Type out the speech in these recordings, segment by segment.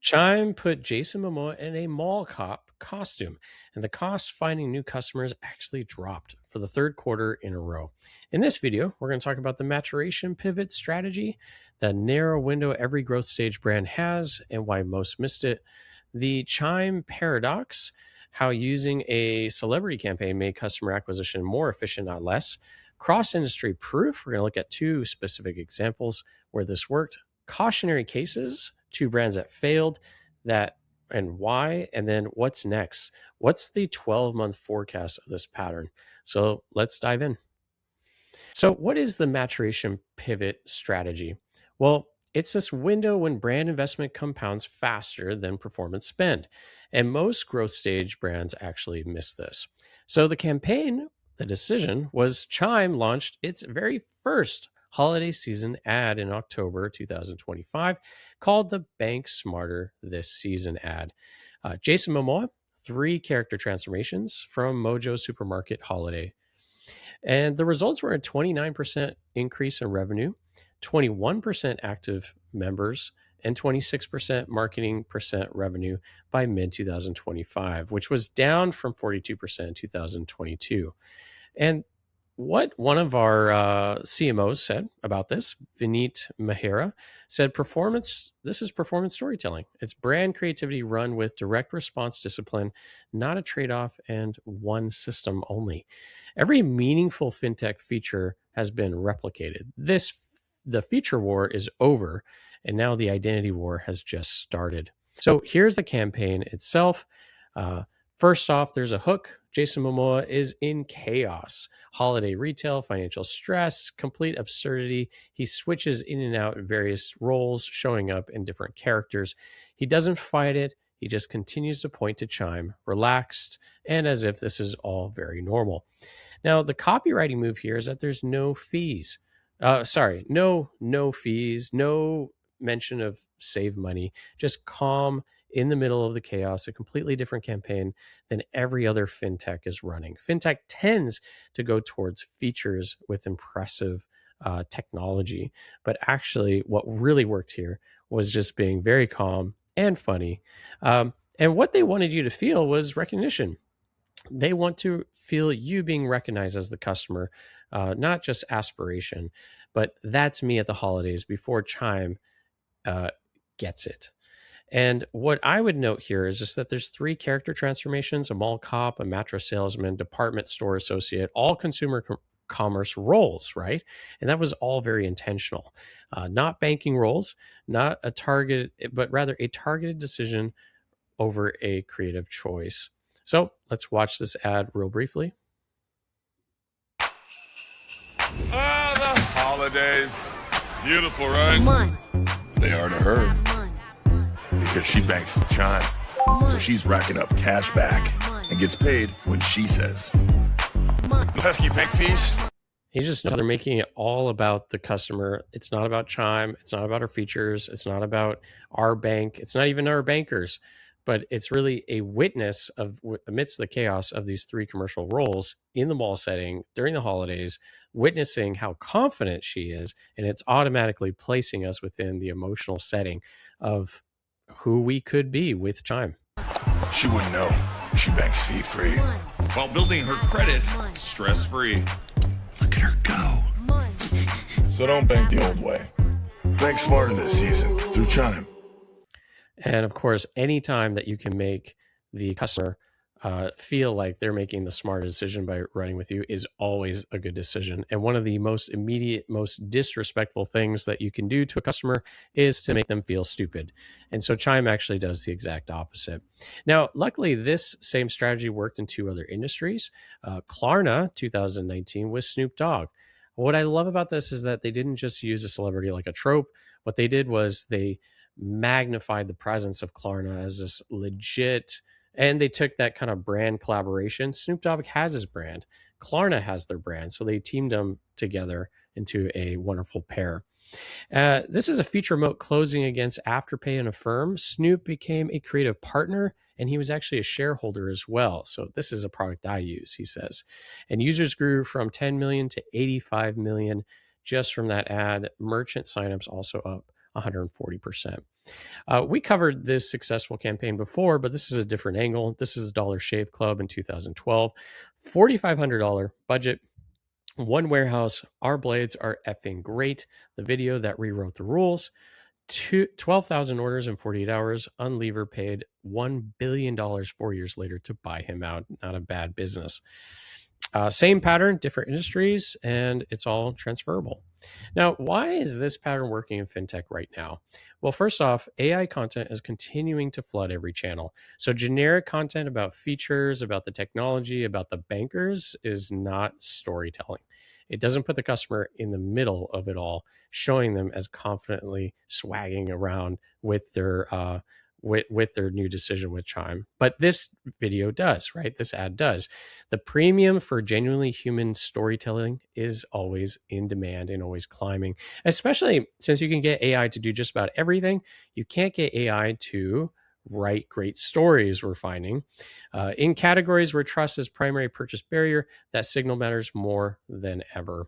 Chime put Jason Momoa in a mall cop costume, and the cost finding new customers actually dropped for the third quarter in a row. In this video, we're going to talk about the maturation pivot strategy, the narrow window every growth stage brand has, and why most missed it, the Chime paradox, how using a celebrity campaign made customer acquisition more efficient, not less, cross industry proof. We're going to look at two specific examples where this worked, cautionary cases, two brands that failed, that and why, and then what's next. What's the 12-month forecast of this pattern? So let's dive in. So what is the maturation pivot strategy? Well, it's this window when brand investment compounds faster than performance spend. And most growth stage brands actually miss this. So the campaign, the decision was Chime launched its very first holiday season ad in October 2025 called the Bank Smarter This Season ad. Jason Momoa, 3 character transformations from Mojo Supermarket Holiday. And the results were a 29% increase in revenue, 21% active members, and 26% marketing percent revenue by mid 2025, which was down from 42% in 2022. And what one of our CMOs said about this, Vineet Mehra, said this is performance storytelling. It's brand creativity run with direct response discipline, not a trade-off and one system only. Every meaningful fintech feature has been replicated. The feature war is over, and now the identity war has just started. So here's the campaign itself. First off, there's a hook. Jason Momoa is in chaos. Holiday retail, financial stress, complete absurdity. He switches in and out in various roles, showing up in different characters. He doesn't fight it. He just continues to point to Chime, relaxed, and as if this is all very normal. Now, the copywriting move here is that there's no fees. No fees, no mention of save money, just calm in the middle of the chaos, a completely different campaign than every other fintech is running. Fintech tends to go towards features with impressive technology, but actually what really worked here was just being very calm and funny. And what they wanted you to feel was recognition. They want to feel you being recognized as the customer, not just aspiration, but that's me at the holidays before Chime gets it. And what I would note here is just that there's 3 character transformations, a mall cop, a mattress salesman, department store associate, all consumer commerce roles, right? And that was all very intentional, not banking roles, not a target, but rather a targeted decision over a creative choice. So let's watch this ad real briefly. Ah, the holidays. Beautiful, right? Money. They are to her. Money. Because she banks with Chime. So she's racking up cash back and gets paid when she says. Pesky bank fees. You just know they're making it all about the customer. It's not about Chime. It's not about our features. It's not about our bank. It's not even our bankers. But it's really a witness of, amidst the chaos of these 3 commercial roles in the mall setting during the holidays, witnessing how confident she is, and it's automatically placing us within the emotional setting of who we could be with Chime. She wouldn't know. She banks fee-free. While building her credit stress-free. Look at her go. Money. So don't bank the old way. Bank smarter this season through Chime. And of course, anytime that you can make the customer feel like they're making the smart decision by running with you is always a good decision. And one of the most immediate, most disrespectful things that you can do to a customer is to make them feel stupid. And so Chime actually does the exact opposite. Now, luckily, this same strategy worked in 2 other industries. Klarna, 2019, with Snoop Dogg. What I love about this is that they didn't just use a celebrity like a trope. What they did was they magnified the presence of Klarna as this legit, and they took that kind of brand collaboration. Snoop Dogg has his brand, Klarna has their brand, so they teamed them together into a wonderful pair. This is a feature moat closing against Afterpay and Affirm. Snoop became a creative partner, and he was actually a shareholder as well. So this is a product I use, he says. And users grew from 10 million to 85 million just from that ad. Merchant signups also up 140%. We covered this successful campaign before, but this is a different angle. This is Dollar Shave Club in 2012, $4,500 budget. One warehouse. Our blades are effing great. The video that rewrote the rules. 12,000 orders in 48 hours. Unlever paid $1 billion 4 years later to buy him out. Not a bad business. Same pattern, different industries, and it's all transferable. Now, why is this pattern working in fintech right now? Well, first off, AI content is continuing to flood every channel. So generic content about features, about the technology, about the bankers is not storytelling. It doesn't put the customer in the middle of it all, showing them as confidently swagging around with their new decision with Chime. But this video does, right? This ad does. The premium for genuinely human storytelling is always in demand and always climbing, especially since you can get AI to do just about everything. You can't get AI to write great stories, we're finding. In categories where trust is primary purchase barrier, that signal matters more than ever.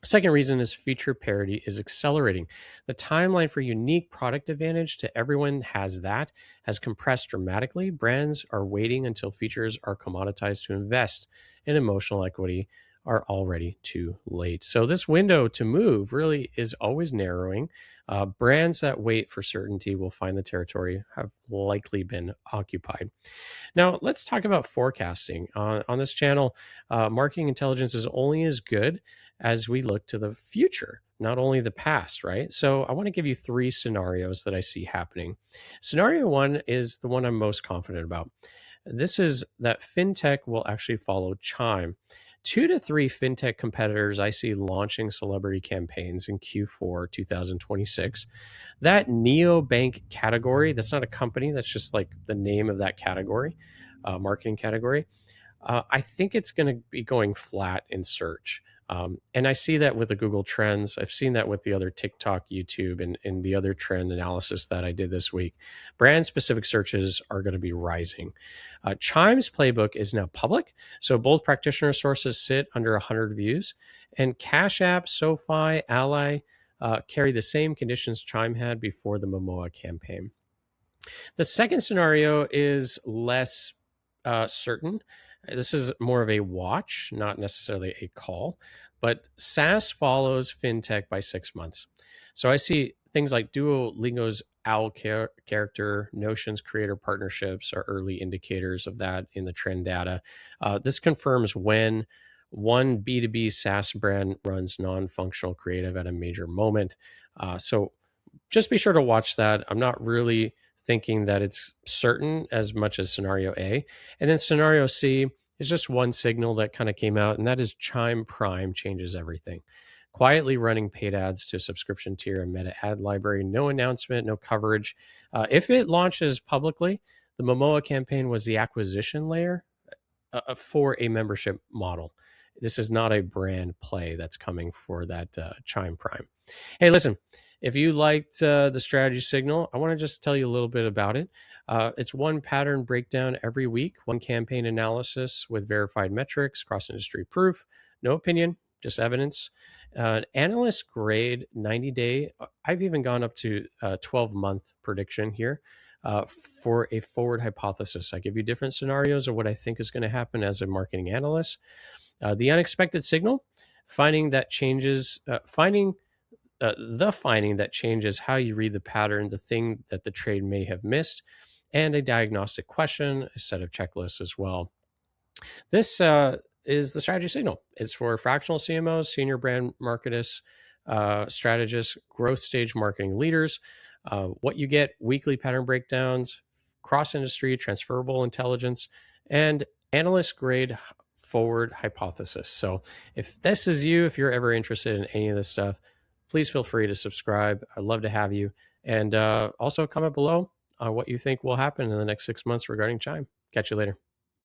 Second reason is feature parity is accelerating. The timeline for unique product advantage to everyone has compressed dramatically. Brands are waiting until features are commoditized to invest in emotional equity are already too late. So this window to move really is always narrowing. Brands that wait for certainty will find the territory have likely been occupied. Now, let's talk about forecasting. On this channel, marketing intelligence is only as good as we look to the future, not only the past, right? So I want to give you 3 scenarios that I see happening. Scenario 1 is the one I'm most confident about. This is that fintech will actually follow Chime. 2 to 3 fintech competitors I see launching celebrity campaigns in Q4 2026. That neobank category, that's not a company, that's just like the name of that category, marketing category. I think it's going to be going flat in search. And I see that with the Google Trends. I've seen that with the other TikTok, YouTube, and the other trend analysis that I did this week. Brand-specific searches are going to be rising. Chime's playbook is now public, so both practitioner sources sit under 100 views. And Cash App, SoFi, Ally carry the same conditions Chime had before the Momoa campaign. The second scenario is less certain. This is more of a watch, not necessarily a call, but SaaS follows fintech by 6 months. So I see things like Duolingo's OWL character, Notion's creator partnerships are early indicators of that in the trend data. This confirms when one B2B SaaS brand runs non-functional creative at a major moment. So just be sure to watch that. I'm not really thinking that it's certain as much as scenario A. And then scenario C is just one signal that kind of came out, and that is Chime Prime changes everything. Quietly running paid ads to subscription tier and meta ad library, no announcement, no coverage. If it launches publicly, the Momoa campaign was the acquisition layer for a membership model. This is not a brand play that's coming for that Chime Prime. Hey, listen, if you liked the strategy signal, I want to just tell you a little bit about it. It's one pattern breakdown every week, one campaign analysis with verified metrics, cross-industry proof, no opinion, just evidence. Analyst grade 90-day. I've even gone up to 12-month prediction here for a forward hypothesis. I give you different scenarios of what I think is going to happen as a marketing analyst. The unexpected signal, finding that changes how you read the pattern, the thing that the trade may have missed, and a diagnostic question, a set of checklists as well. This is the strategy signal. It's for fractional CMOs, senior brand marketers, strategists, growth stage marketing leaders. What you get: weekly pattern breakdowns, cross-industry transferable intelligence, and analyst grade forward hypothesis. So if this is you, if you're ever interested in any of this stuff, please feel free to subscribe. I'd love to have you. And also comment below on what you think will happen in the next 6 months regarding Chime. Catch you later.